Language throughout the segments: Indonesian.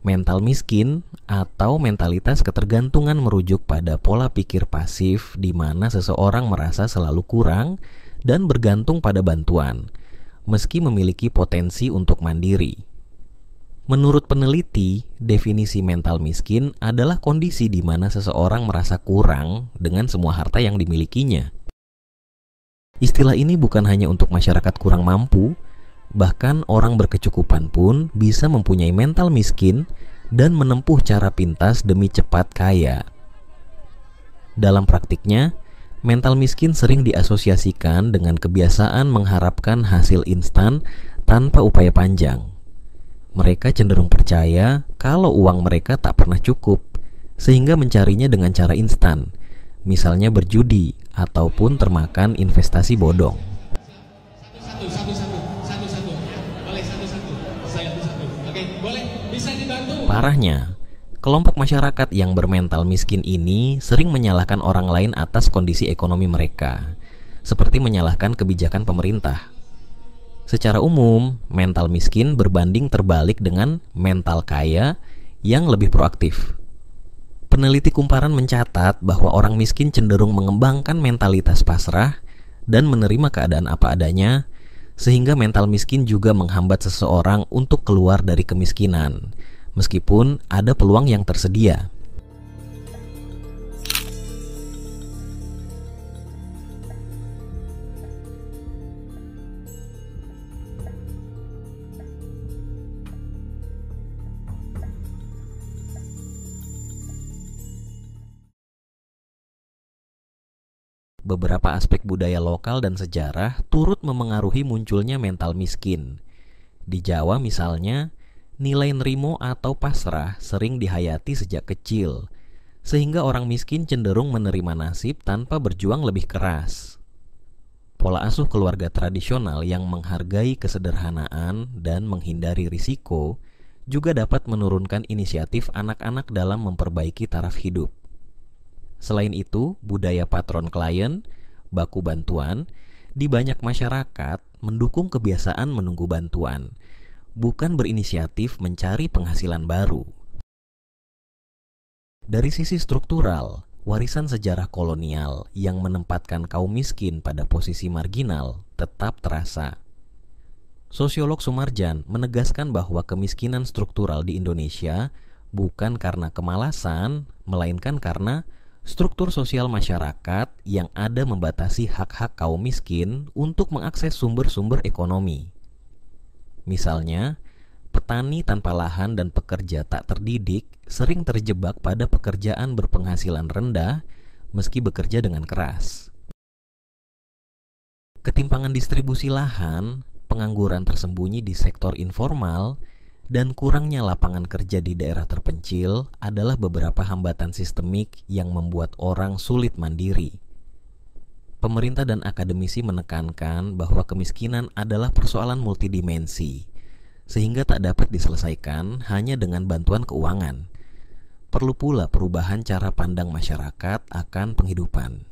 Mental miskin atau mentalitas ketergantungan merujuk pada pola pikir pasif di mana seseorang merasa selalu kurang dan bergantung pada bantuan, meski memiliki potensi untuk mandiri. Menurut peneliti, definisi mental miskin adalah kondisi di mana seseorang merasa kurang dengan semua harta yang dimilikinya. Istilah ini bukan hanya untuk masyarakat kurang mampu, bahkan orang berkecukupan pun bisa mempunyai mental miskin dan menempuh cara pintas demi cepat kaya. Dalam praktiknya, mental miskin sering diasosiasikan dengan kebiasaan mengharapkan hasil instan tanpa upaya panjang. Mereka cenderung percaya kalau uang mereka tak pernah cukup, sehingga mencarinya dengan cara instan, misalnya berjudi ataupun termakan investasi bodong. Parahnya, kelompok masyarakat yang bermental miskin ini sering menyalahkan orang lain atas kondisi ekonomi mereka, seperti menyalahkan kebijakan pemerintah. Secara umum, mental miskin berbanding terbalik dengan mental kaya yang lebih proaktif. Peneliti kumparan mencatat bahwa orang miskin cenderung mengembangkan mentalitas pasrah dan menerima keadaan apa adanya, sehingga mental miskin juga menghambat seseorang untuk keluar dari kemiskinan, meskipun ada peluang yang tersedia. Beberapa aspek budaya lokal dan sejarah turut memengaruhi munculnya mental miskin. Di Jawa misalnya, nilai nrimo atau pasrah sering dihayati sejak kecil, sehingga orang miskin cenderung menerima nasib tanpa berjuang lebih keras. Pola asuh keluarga tradisional yang menghargai kesederhanaan dan menghindari risiko juga dapat menurunkan inisiatif anak-anak dalam memperbaiki taraf hidup. Selain itu, budaya patron klien, baku bantuan, di banyak masyarakat mendukung kebiasaan menunggu bantuan, bukan berinisiatif mencari penghasilan baru. Dari sisi struktural, warisan sejarah kolonial yang menempatkan kaum miskin pada posisi marginal tetap terasa. Sosiolog Sumarjan menegaskan bahwa kemiskinan struktural di Indonesia bukan karena kemalasan, melainkan karena struktur sosial masyarakat yang ada membatasi hak-hak kaum miskin untuk mengakses sumber-sumber ekonomi. Misalnya, petani tanpa lahan dan pekerja tak terdidik sering terjebak pada pekerjaan berpenghasilan rendah meski bekerja dengan keras. Ketimpangan distribusi lahan, pengangguran tersembunyi di sektor informal, dan kurangnya lapangan kerja di daerah terpencil adalah beberapa hambatan sistemik yang membuat orang sulit mandiri. Pemerintah dan akademisi menekankan bahwa kemiskinan adalah persoalan multidimensi, sehingga tak dapat diselesaikan hanya dengan bantuan keuangan. Perlu pula perubahan cara pandang masyarakat akan penghidupan.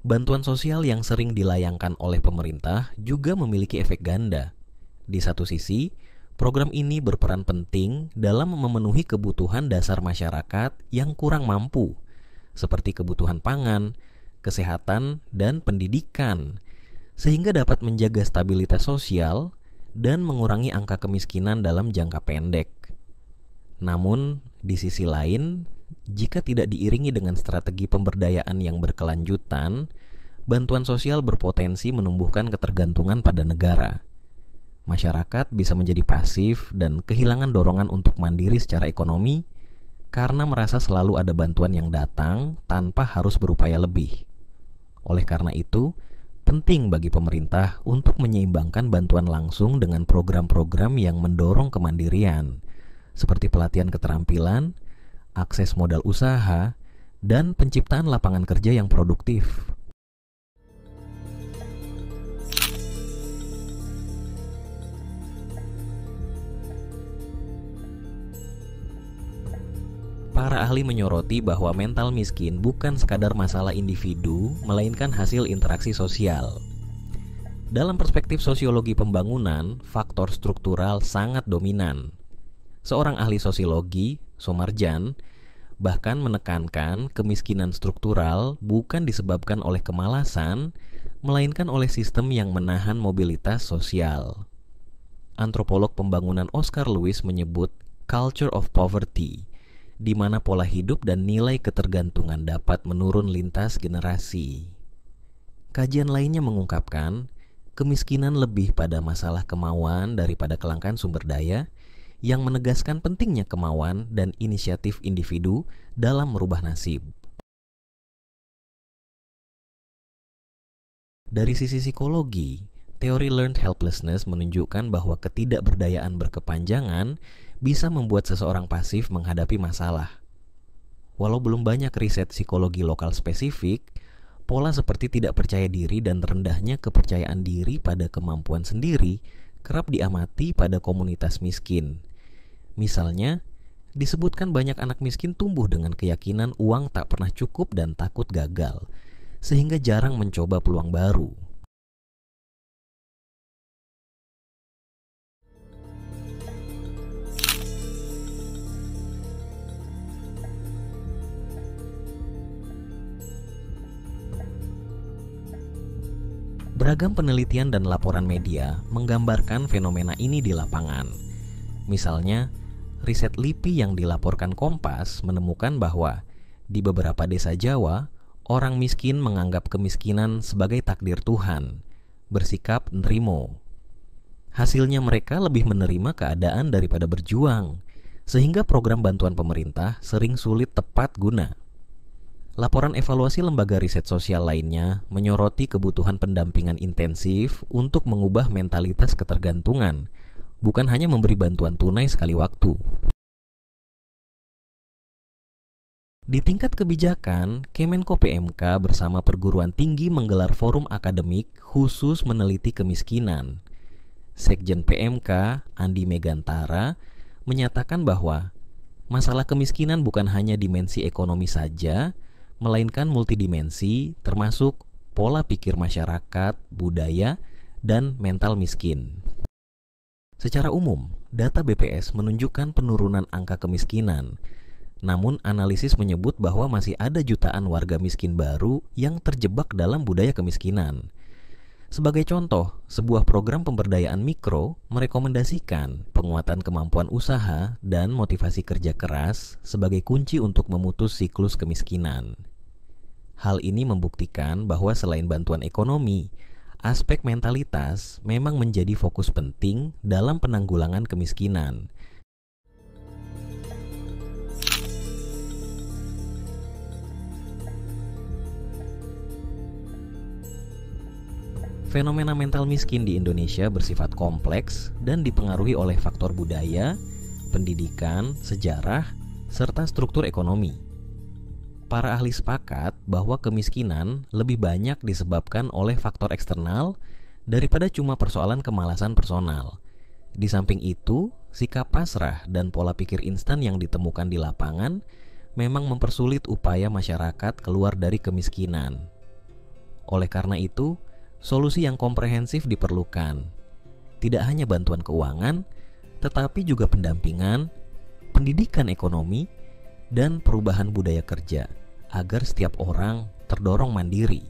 Bantuan sosial yang sering dilayangkan oleh pemerintah juga memiliki efek ganda. Di satu sisi, program ini berperan penting dalam memenuhi kebutuhan dasar masyarakat yang kurang mampu, seperti kebutuhan pangan, kesehatan, dan pendidikan, sehingga dapat menjaga stabilitas sosial dan mengurangi angka kemiskinan dalam jangka pendek. Namun, di sisi lain, jika tidak diiringi dengan strategi pemberdayaan yang berkelanjutan, bantuan sosial berpotensi menumbuhkan ketergantungan pada negara. Masyarakat bisa menjadi pasif dan kehilangan dorongan untuk mandiri secara ekonomi karena merasa selalu ada bantuan yang datang tanpa harus berupaya lebih. Oleh karena itu, penting bagi pemerintah untuk menyeimbangkan bantuan langsung dengan program-program yang mendorong kemandirian, seperti pelatihan keterampilan, akses modal usaha, dan penciptaan lapangan kerja yang produktif. Para ahli menyoroti bahwa mental miskin bukan sekadar masalah individu, melainkan hasil interaksi sosial. Dalam perspektif sosiologi pembangunan, faktor struktural sangat dominan. Seorang ahli sosiologi, Somarjan, bahkan menekankan kemiskinan struktural bukan disebabkan oleh kemalasan, melainkan oleh sistem yang menahan mobilitas sosial. Antropolog pembangunan Oscar Lewis menyebut culture of poverty, di mana pola hidup dan nilai ketergantungan dapat menurun lintas generasi. Kajian lainnya mengungkapkan kemiskinan lebih pada masalah kemauan daripada kelangkaan sumber daya, yang menegaskan pentingnya kemauan dan inisiatif individu dalam merubah nasib. Dari sisi psikologi, teori learned helplessness menunjukkan bahwa ketidakberdayaan berkepanjangan bisa membuat seseorang pasif menghadapi masalah. Walau belum banyak riset psikologi lokal spesifik, pola seperti tidak percaya diri dan rendahnya kepercayaan diri pada kemampuan sendiri kerap diamati pada komunitas miskin. Misalnya, disebutkan banyak anak miskin tumbuh dengan keyakinan uang tak pernah cukup dan takut gagal, sehingga jarang mencoba peluang baru. Beragam penelitian dan laporan media menggambarkan fenomena ini di lapangan. Misalnya, riset LIPI yang dilaporkan Kompas menemukan bahwa di beberapa desa Jawa, orang miskin menganggap kemiskinan sebagai takdir Tuhan, bersikap nrimo. Hasilnya mereka lebih menerima keadaan daripada berjuang, sehingga program bantuan pemerintah sering sulit tepat guna. Laporan evaluasi lembaga riset sosial lainnya menyoroti kebutuhan pendampingan intensif untuk mengubah mentalitas ketergantungan, bukan hanya memberi bantuan tunai sekali waktu. Di tingkat kebijakan, Kemenko PMK bersama perguruan tinggi menggelar forum akademik khusus meneliti kemiskinan. Sekjen PMK, Andi Megantara, menyatakan bahwa masalah kemiskinan bukan hanya dimensi ekonomi saja, melainkan multidimensi termasuk pola pikir masyarakat, budaya, dan mental miskin. Secara umum, data BPS menunjukkan penurunan angka kemiskinan. Namun analisis menyebut bahwa masih ada jutaan warga miskin baru yang terjebak dalam budaya kemiskinan. Sebagai contoh, sebuah program pemberdayaan mikro merekomendasikan penguatan kemampuan usaha dan motivasi kerja keras sebagai kunci untuk memutus siklus kemiskinan. Hal ini membuktikan bahwa selain bantuan ekonomi, aspek mentalitas memang menjadi fokus penting dalam penanggulangan kemiskinan. Fenomena mental miskin di Indonesia bersifat kompleks dan dipengaruhi oleh faktor budaya, pendidikan, sejarah, serta struktur ekonomi. Para ahli sepakat bahwa kemiskinan lebih banyak disebabkan oleh faktor eksternal daripada cuma persoalan kemalasan personal. Di samping itu, sikap pasrah dan pola pikir instan yang ditemukan di lapangan memang mempersulit upaya masyarakat keluar dari kemiskinan. Oleh karena itu, solusi yang komprehensif diperlukan. Tidak hanya bantuan keuangan, tetapi juga pendampingan, pendidikan ekonomi, dan perubahan budaya kerja agar setiap orang terdorong mandiri.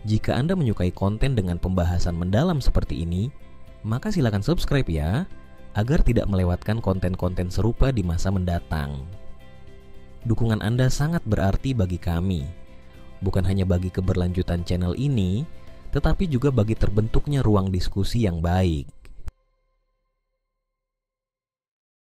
Jika Anda menyukai konten dengan pembahasan mendalam seperti ini, maka silakan subscribe ya, agar tidak melewatkan konten-konten serupa di masa mendatang. Dukungan Anda sangat berarti bagi kami, bukan hanya bagi keberlanjutan channel ini, tetapi juga bagi terbentuknya ruang diskusi yang baik.